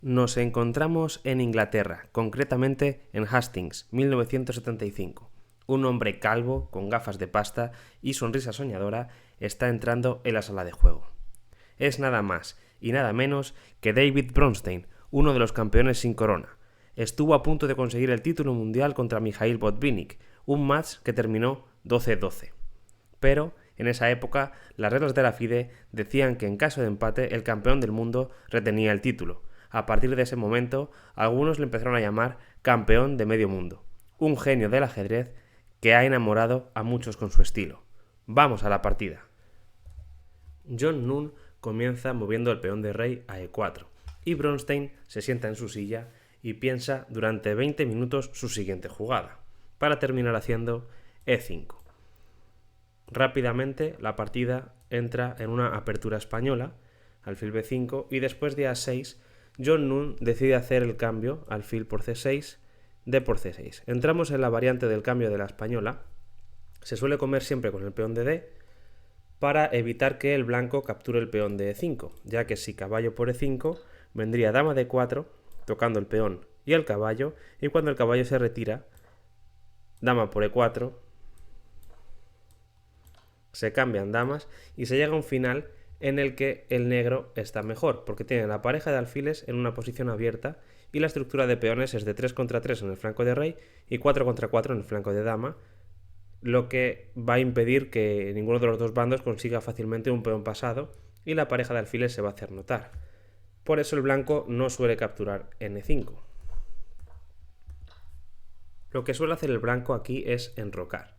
Nos encontramos en Inglaterra, concretamente en Hastings, 1975. Un hombre calvo, con gafas de pasta y sonrisa soñadora, está entrando en la sala de juego. Es nada más y nada menos que David Bronstein, uno de los campeones sin corona. Estuvo a punto de conseguir el título mundial contra Mikhail Botvinnik, un match que terminó 12-12. Pero, en esa época, las reglas de la FIDE decían que en caso de empate el campeón del mundo retenía el título. A partir de ese momento, algunos le empezaron a llamar campeón de medio mundo, un genio del ajedrez que ha enamorado a muchos con su estilo. Vamos a la partida. John Nunn comienza moviendo el peón de rey a E4 y Bronstein se sienta en su silla y piensa durante 20 minutos su siguiente jugada, para terminar haciendo E5. Rápidamente la partida entra en una apertura española, alfil B5, y después de A6, John Nunn decide hacer el cambio, alfil por C6, D por C6. Entramos en la variante del cambio de la española. Se suele comer siempre con el peón de D para evitar que el blanco capture el peón de E5, ya que si caballo por E5 vendría dama de 4 tocando el peón y el caballo, y cuando el caballo se retira, dama por E4, se cambian damas y se llega a un final en el que el negro está mejor, porque tiene la pareja de alfiles en una posición abierta y la estructura de peones es de 3 contra 3 en el flanco de rey y 4 contra 4 en el flanco de dama, lo que va a impedir que ninguno de los dos bandos consiga fácilmente un peón pasado y la pareja de alfiles se va a hacer notar. Por eso el blanco no suele capturar N5. Lo que suele hacer el blanco aquí es enrocar,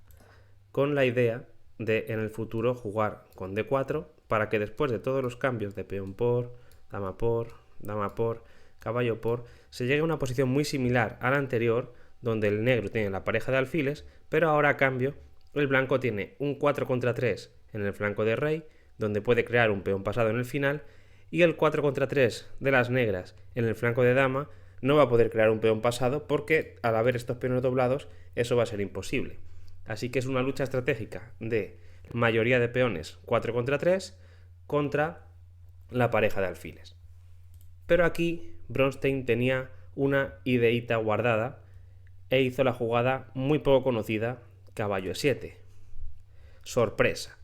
con la idea de en el futuro jugar con D4 para que después de todos los cambios de peón por, dama por, caballo por, se llegue a una posición muy similar a la anterior, donde el negro tiene la pareja de alfiles, pero ahora a cambio el blanco tiene un 4 contra 3 en el flanco de rey, donde puede crear un peón pasado en el final, y el 4 contra 3 de las negras en el flanco de dama no va a poder crear un peón pasado porque al haber estos peones doblados eso va a ser imposible. Así que es una lucha estratégica de mayoría de peones 4 contra 3 contra la pareja de alfiles. Pero aquí Bronstein tenía una ideita guardada e hizo la jugada muy poco conocida, caballo E7. Sorpresa.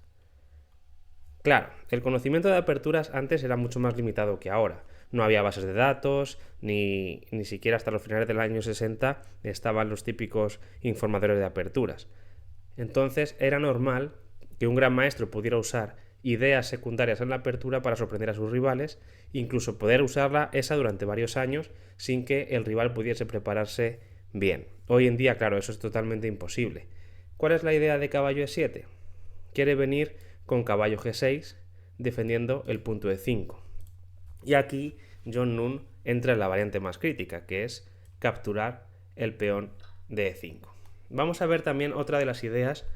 Claro, el conocimiento de aperturas antes era mucho más limitado que ahora. No había bases de datos, ni siquiera hasta los finales del año 60 estaban los típicos informadores de aperturas. Entonces era normal que un gran maestro pudiera usar ideas secundarias en la apertura para sorprender a sus rivales, incluso poder usarla esa durante varios años sin que el rival pudiese prepararse bien. Hoy en día, claro, eso es totalmente imposible. ¿Cuál es la idea de caballo E7? Quiere venir con caballo G6 defendiendo el punto E5. Y aquí John Nunn entra en la variante más crítica, que es capturar el peón de E5. Vamos a ver también otra de las ideas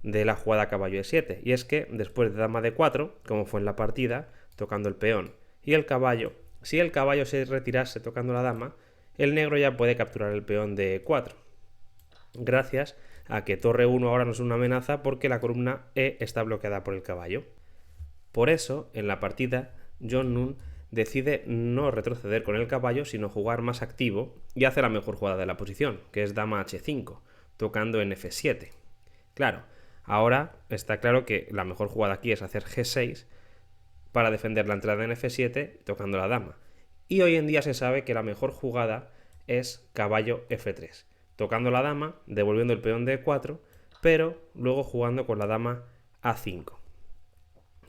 de la jugada caballo E7, y es que después de dama D4, como fue en la partida, tocando el peón y el caballo, si el caballo se retirase tocando la dama, el negro ya puede capturar el peón de E4. Gracias a que torre 1 ahora no es una amenaza porque la columna E está bloqueada por el caballo. Por eso, en la partida, John Nunn decide no retroceder con el caballo, sino jugar más activo y hace la mejor jugada de la posición, que es dama H5, tocando en F7. Claro, ahora está claro que la mejor jugada aquí es hacer G6 para defender la entrada en F7 tocando la dama. Y hoy en día se sabe que la mejor jugada es caballo F3, tocando la dama, devolviendo el peón de E4, pero luego jugando con la dama A5,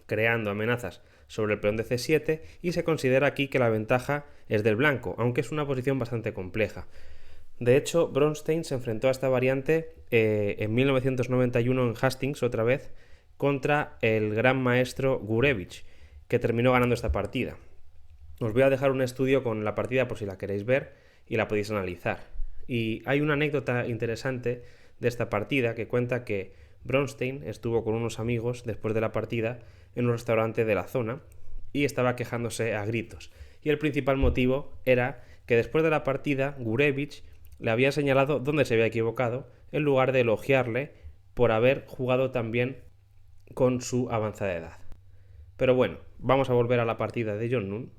creando amenazas sobre el peón de C7, y se considera aquí que la ventaja es del blanco, aunque es una posición bastante compleja. De hecho, Bronstein se enfrentó a esta variante en 1991 en Hastings otra vez contra el gran maestro Gurevich, que terminó ganando esta partida. Os voy a dejar un estudio con la partida por si la queréis ver y la podéis analizar. Y hay una anécdota interesante de esta partida que cuenta que Bronstein estuvo con unos amigos después de la partida en un restaurante de la zona y estaba quejándose a gritos. Y el principal motivo era que después de la partida Gurevich le había señalado dónde se había equivocado en lugar de elogiarle por haber jugado tan bien con su avanzada edad. Pero bueno, vamos a volver a la partida de John Nunn.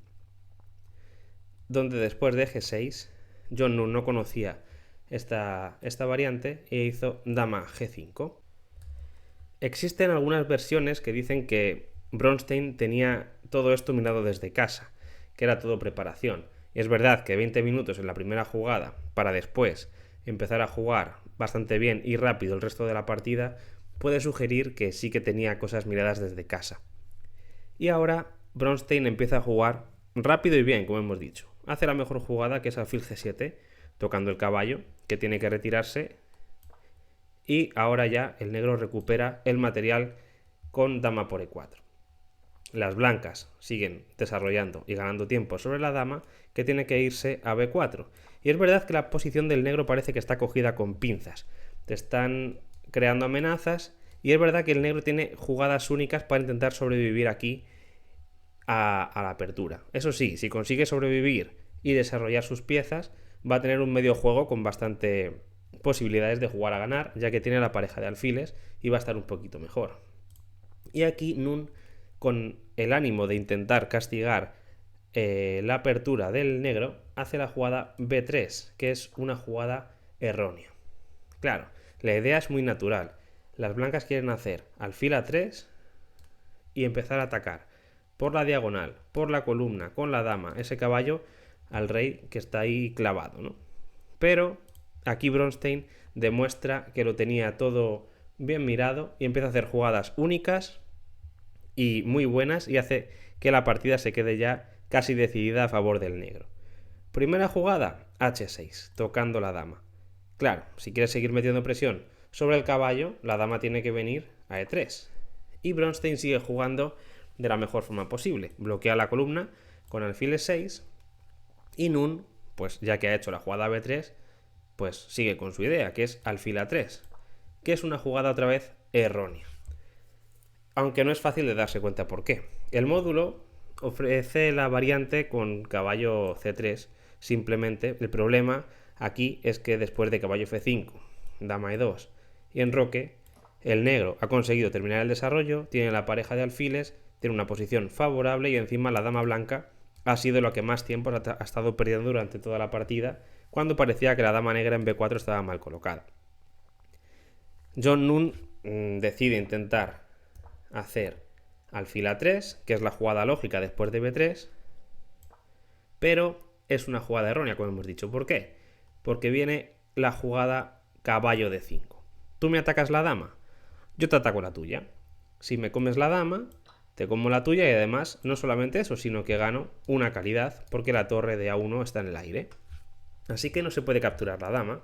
donde después de G6, John Nunn no conocía esta variante e hizo dama G5. Existen algunas versiones que dicen que Bronstein tenía todo esto mirado desde casa, que era todo preparación. Y es verdad que 20 minutos en la primera jugada para después empezar a jugar bastante bien y rápido el resto de la partida puede sugerir que sí que tenía cosas miradas desde casa. Y ahora Bronstein empieza a jugar rápido y bien, como hemos dicho. Hace la mejor jugada, que es alfil G7, tocando el caballo, que tiene que retirarse. Y ahora ya el negro recupera el material con dama por E4. Las blancas siguen desarrollando y ganando tiempo sobre la dama, que tiene que irse a B4. Y es verdad que la posición del negro parece que está cogida con pinzas. Te están creando amenazas y es verdad que el negro tiene jugadas únicas para intentar sobrevivir aquí a la apertura. Eso sí, si consigue sobrevivir y desarrollar sus piezas, va a tener un medio juego con bastante posibilidades de jugar a ganar, ya que tiene la pareja de alfiles y va a estar un poquito mejor. Y aquí Nunn, con el ánimo de intentar castigar la apertura del negro, hace la jugada B3, que es una jugada errónea. Claro, la idea es muy natural. Las blancas quieren hacer alfil A3 y empezar a atacar por la diagonal, por la columna, con la dama, ese caballo al rey que está ahí clavado, ¿no? Pero aquí Bronstein demuestra que lo tenía todo bien mirado y empieza a hacer jugadas únicas y muy buenas y hace que la partida se quede ya casi decidida a favor del negro. Primera jugada, H6, tocando la dama. Claro, si quieres seguir metiendo presión sobre el caballo, la dama tiene que venir a E3. Y Bronstein sigue jugando de la mejor forma posible. Bloquea la columna con alfil E6 y Nunn, pues ya que ha hecho la jugada B3, pues sigue con su idea, que es alfil A3, que es una jugada otra vez errónea. Aunque no es fácil de darse cuenta por qué. El módulo ofrece la variante con caballo C3, simplemente. El problema aquí es que después de caballo F5, dama E2 y enroque, el negro ha conseguido terminar el desarrollo, tiene la pareja de alfiles, tiene una posición favorable y encima la dama blanca ha sido lo que más tiempo ha estado perdiendo durante toda la partida, cuando parecía que la dama negra en B4 estaba mal colocada. John Nunn decide intentar hacer alfil A3, que es la jugada lógica después de B3, pero es una jugada errónea, como hemos dicho. ¿Por qué? Porque viene la jugada caballo D5. Tú me atacas la dama, yo te ataco la tuya. Si me comes la dama, te como la tuya y además no solamente eso, sino que gano una calidad porque la torre de A1 está en el aire. Así que no se puede capturar la dama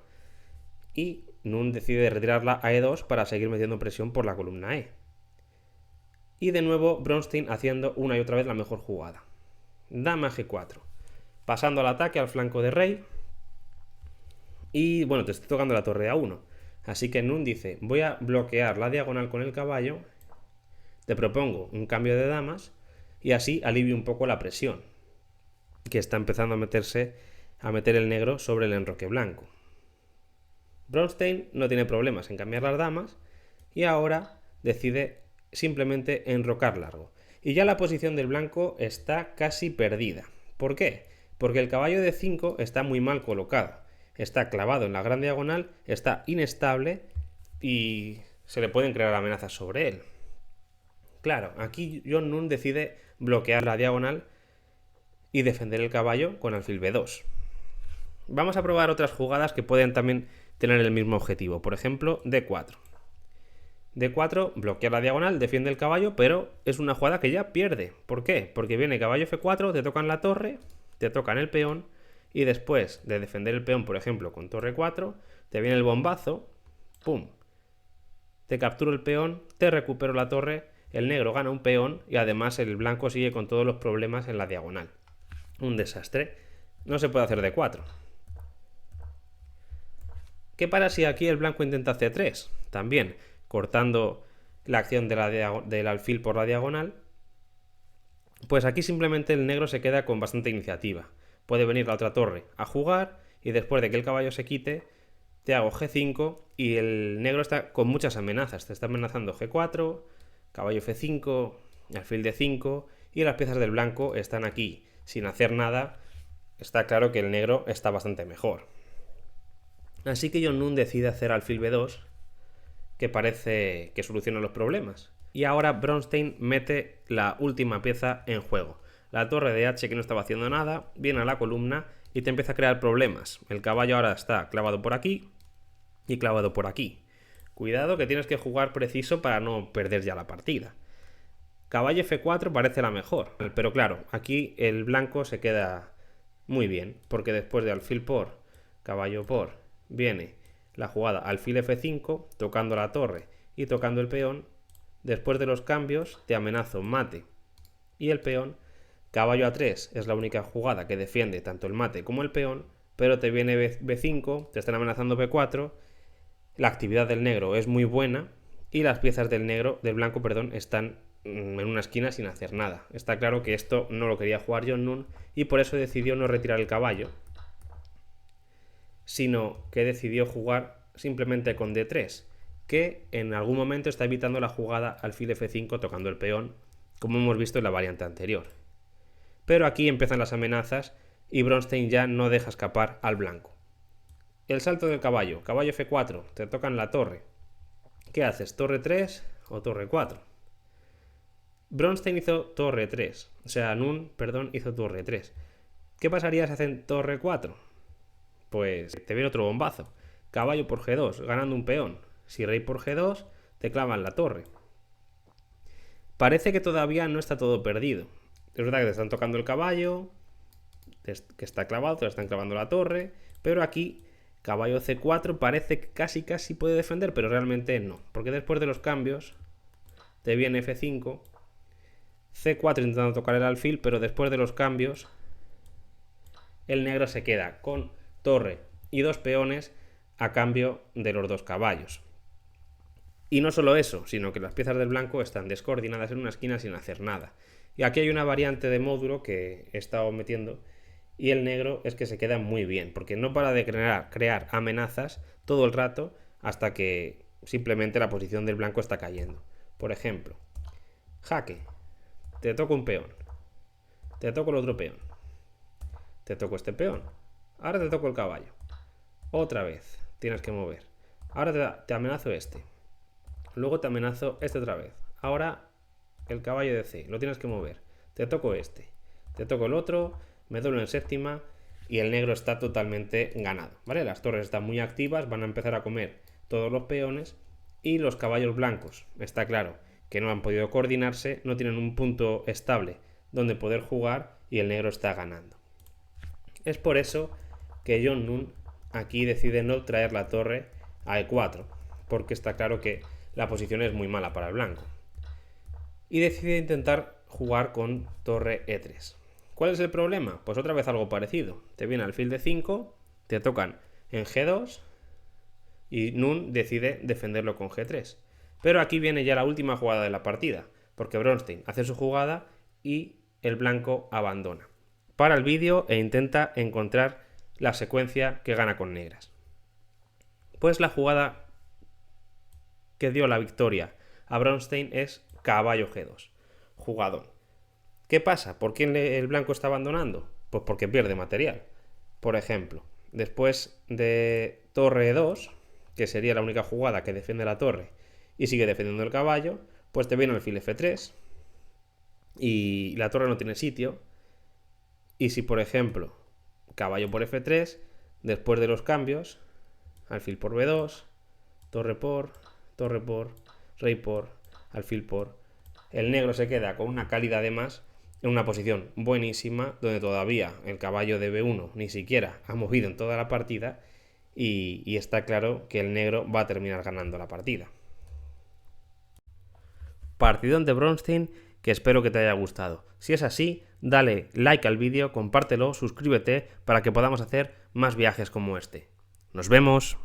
y Nunn decide retirarla a E2 para seguir metiendo presión por la columna E. Y de nuevo Bronstein haciendo una y otra vez la mejor jugada. Dama G4. Pasando al ataque al flanco de rey. Y bueno, te estoy tocando la torre A1. Así que Nunn dice, voy a bloquear la diagonal con el caballo. Te propongo un cambio de damas. Y así alivio un poco la presión que está empezando a meter el negro sobre el enroque blanco. Bronstein no tiene problemas en cambiar las damas. Y ahora decide simplemente enrocar largo. Y ya la posición del blanco está casi perdida. ¿Por qué? Porque el caballo de 5 está muy mal colocado. Está clavado en la gran diagonal, está inestable y se le pueden crear amenazas sobre él. Claro, aquí John Nunn decide bloquear la diagonal y defender el caballo con alfil B2. Vamos a probar otras jugadas que pueden también tener el mismo objetivo. Por ejemplo, D4. D4, bloquea la diagonal, defiende el caballo, pero es una jugada que ya pierde. ¿Por qué? Porque viene caballo F4, te tocan la torre, te tocan el peón, y después de defender el peón, por ejemplo, con torre 4, te viene el bombazo, ¡pum! Te capturo el peón, te recupero la torre, el negro gana un peón y además el blanco sigue con todos los problemas en la diagonal. Un desastre. No se puede hacer D4. ¿Qué pasa si aquí el blanco intenta C3? También cortando la acción del alfil por la diagonal, pues aquí simplemente el negro se queda con bastante iniciativa. Puede venir la otra torre a jugar y después de que el caballo se quite, te hago G5 y el negro está con muchas amenazas. Te está amenazando G4, caballo F5, alfil D5 y las piezas del blanco están aquí sin hacer nada está claro que el negro está bastante mejor. Así que John Nun decide hacer alfil B2, que parece que soluciona los problemas. Y ahora Bronstein mete la última pieza en juego. La torre de H, que no estaba haciendo nada, viene a la columna y te empieza a crear problemas. El caballo ahora está clavado por aquí y clavado por aquí. Cuidado que tienes que jugar preciso para no perder ya la partida. Caballo F4 parece la mejor, pero claro, aquí el blanco se queda muy bien, porque después de alfil por, caballo por, viene la jugada alfil F5, tocando la torre y tocando el peón. Después de los cambios te amenazo mate y el peón. Caballo A3 es la única jugada que defiende tanto el mate como el peón, pero te viene B5, te están amenazando B4, la actividad del negro es muy buena y las piezas del blanco, están en una esquina sin hacer nada. Está claro que esto no lo quería jugar John Nun y por eso decidió no retirar el caballo, sino que decidió jugar simplemente con D3, que en algún momento está evitando la jugada alfil F5 tocando el peón, como hemos visto en la variante anterior. Pero aquí empiezan las amenazas y Bronstein ya no deja escapar al blanco. El salto del caballo, caballo F4, te tocan la torre. ¿Qué haces? ¿Torre 3 o torre 4? Bronstein hizo torre 3, o sea, Nun, hizo torre 3. ¿Qué pasaría si hacen torre 4? Pues te viene otro bombazo. Caballo por G2, ganando un peón. Si rey por G2, te clavan la torre. Parece que todavía no está todo perdido. Es verdad que te están tocando el caballo, que está clavado, te lo están clavando la torre, pero aquí caballo C4 parece que casi puede defender, pero realmente no, porque después de los cambios te viene F5, C4 intentando tocar el alfil, pero después de los cambios el negro se queda con torre y dos peones a cambio de los dos caballos. Y no solo eso, sino que las piezas del blanco están descoordinadas en una esquina sin hacer nada. Y aquí hay una variante de módulo que he estado metiendo y el negro es que se queda muy bien, porque no para de crear amenazas todo el rato hasta que simplemente la posición del blanco está cayendo. Por ejemplo, jaque, te toco un peón, te toco el otro peón, te toco este peón, ahora te toco el caballo, otra vez tienes que mover, ahora te amenazo este, luego te amenazo este otra vez, ahora el caballo de C, lo tienes que mover, te toco este, te toco el otro, me doblo en séptima y el negro está totalmente ganado, ¿vale? Las torres están muy activas, van a empezar a comer todos los peones y los caballos blancos, está claro que no han podido coordinarse, no tienen un punto estable donde poder jugar y el negro está ganando. Es por eso que John Nun aquí decide no traer la torre a E4, porque está claro que la posición es muy mala para el blanco. Y decide intentar jugar con torre E3. ¿Cuál es el problema? Pues otra vez algo parecido. Te viene alfil de 5, te tocan en G2 y Nun decide defenderlo con G3. Pero aquí viene ya la última jugada de la partida, porque Bronstein hace su jugada y el blanco abandona. Para el vídeo e intenta encontrar la secuencia que gana con negras. Pues la jugada que dio la victoria a Bronstein es caballo G2. Jugadón. ¿Qué pasa? ¿Por qué el blanco está abandonando? Pues porque pierde material. Por ejemplo, después de torre E2, que sería la única jugada que defiende la torre y sigue defendiendo el caballo, pues te viene alfil F3 y la torre no tiene sitio. Y si, por ejemplo, caballo por F3, después de los cambios, alfil por B2, torre por, rey por, alfil por, el negro se queda con una calidad de más en una posición buenísima, donde todavía el caballo de B1 ni siquiera ha movido en toda la partida y está claro que el negro va a terminar ganando la partida. Partidón de Bronstein que espero que te haya gustado. Si es así, dale like al vídeo, compártelo, suscríbete para que podamos hacer más viajes como este. ¡Nos vemos!